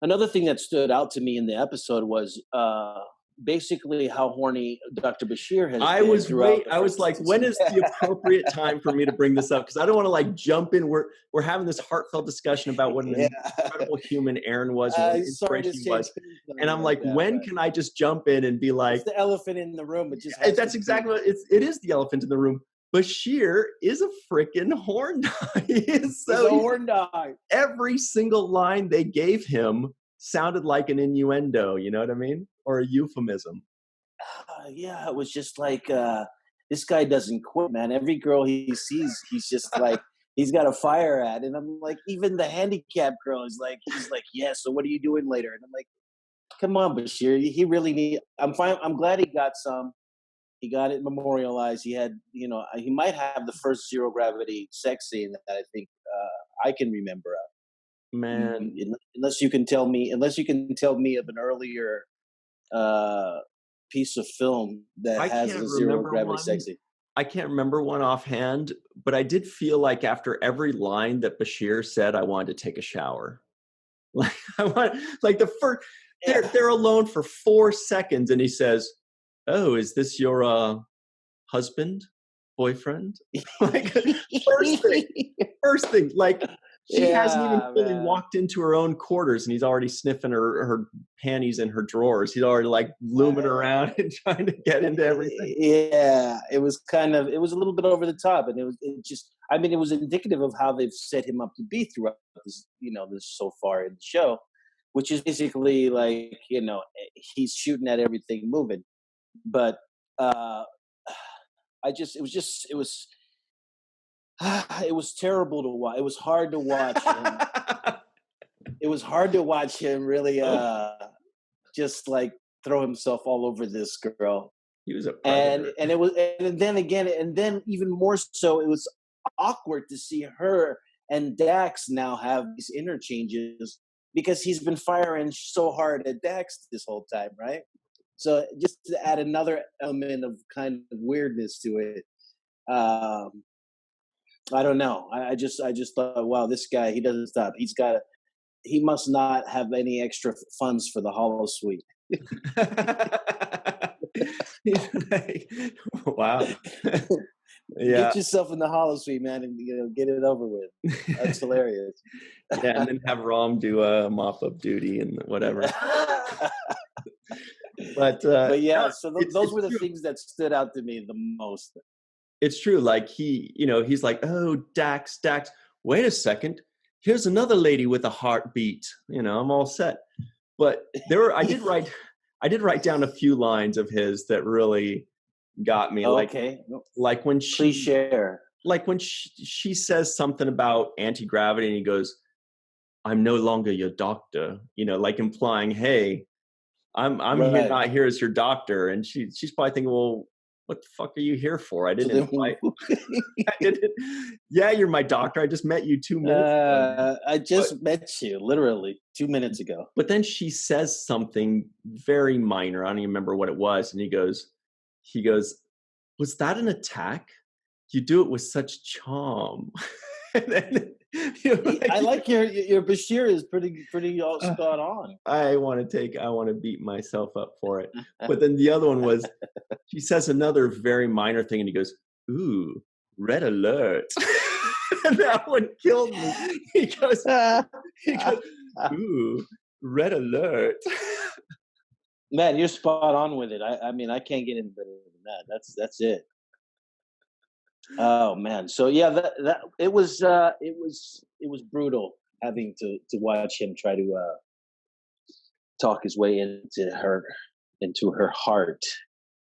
Another thing that stood out to me in the episode was basically how horny Dr. Bashir has been throughout. I was like, when is the appropriate time for me to bring this up? Because I don't want to like jump in. We're having this heartfelt discussion about what an incredible human Aaron was and what an inspiration he was. And I'm like, when can I just jump in and be like, it's the elephant in the room? It just that's exactly what it is. The elephant in the room. Bashir is a freaking horn dog. He's a horn dog. Every single line they gave him sounded like an innuendo. You know what I mean? Or a euphemism. Yeah, it was just like this guy doesn't quit, man. Every girl he sees, he's just like he's got a fire at, and I'm like, even the handicapped girl is like, he's like, yeah. So what are you doing later? And I'm like, come on, Bashir, he really need. I'm fine. I'm glad he got some. He got it memorialized. He had, he might have the first zero gravity sex scene that I think I can remember of. Man, unless you can tell me of an earlier piece of film that has a zero gravity sex scene. I can't remember one offhand, but I did feel like after every line that Bashir said, I wanted to take a shower. Like the first, they're alone for 4 seconds, and he says, "Oh, is this your husband, boyfriend?" Like first thing, like she hasn't even fully walked into her own quarters, and he's already sniffing her panties in her drawers. He's already like looming around and trying to get into everything. Yeah, it was a little bit over the top, and it was indicative of how they've set him up to be throughout this, this so far in the show, which is basically like, he's shooting at everything moving. But it was terrible to watch. It was hard to watch him. It was hard to watch him really just like throw himself all over this girl. He was a predator. and then even more so, it was awkward to see her and Dax now have these interchanges because he's been firing so hard at Dax this whole time, right? So just to add another element of kind of weirdness to it, I don't know. I just thought, wow, this guy, he doesn't stop. He must not have any extra funds for the Hollow Suite. Wow. Yeah. Get yourself in the Hollow Suite, man, and get it over with. That's hilarious. Yeah, and then have Rom do a mop-up duty and whatever. But yeah, so those were the things that stood out to me the most. It's true. Like he's like, oh, Dax, wait a second. Here's another lady with a heartbeat. I'm all set. But I did write down a few lines of his that really got me. Okay. Like when please share. Like when she says something about anti-gravity and he goes, I'm no longer your doctor, like implying, hey, I'm right. Here, not here as your doctor. And she's probably thinking, well, what the fuck are you here for? I didn't. Yeah, you're my doctor. I just met you 2 minutes ago. I just met you literally 2 minutes ago. But then she says something very minor. I don't even remember what it was. And he goes, was that an attack? You do it with such charm. Then, I like your Bashir is pretty spot on. I want to beat myself up for it. But then the other one was, she says another very minor thing, and he goes, "Ooh, red alert!" And that one killed me. He goes, "Ooh, red alert!" Man, you're spot on with it. I mean, I can't get any better than that. That's it. Oh man, so yeah, that it was brutal having to watch him try to talk his way into her heart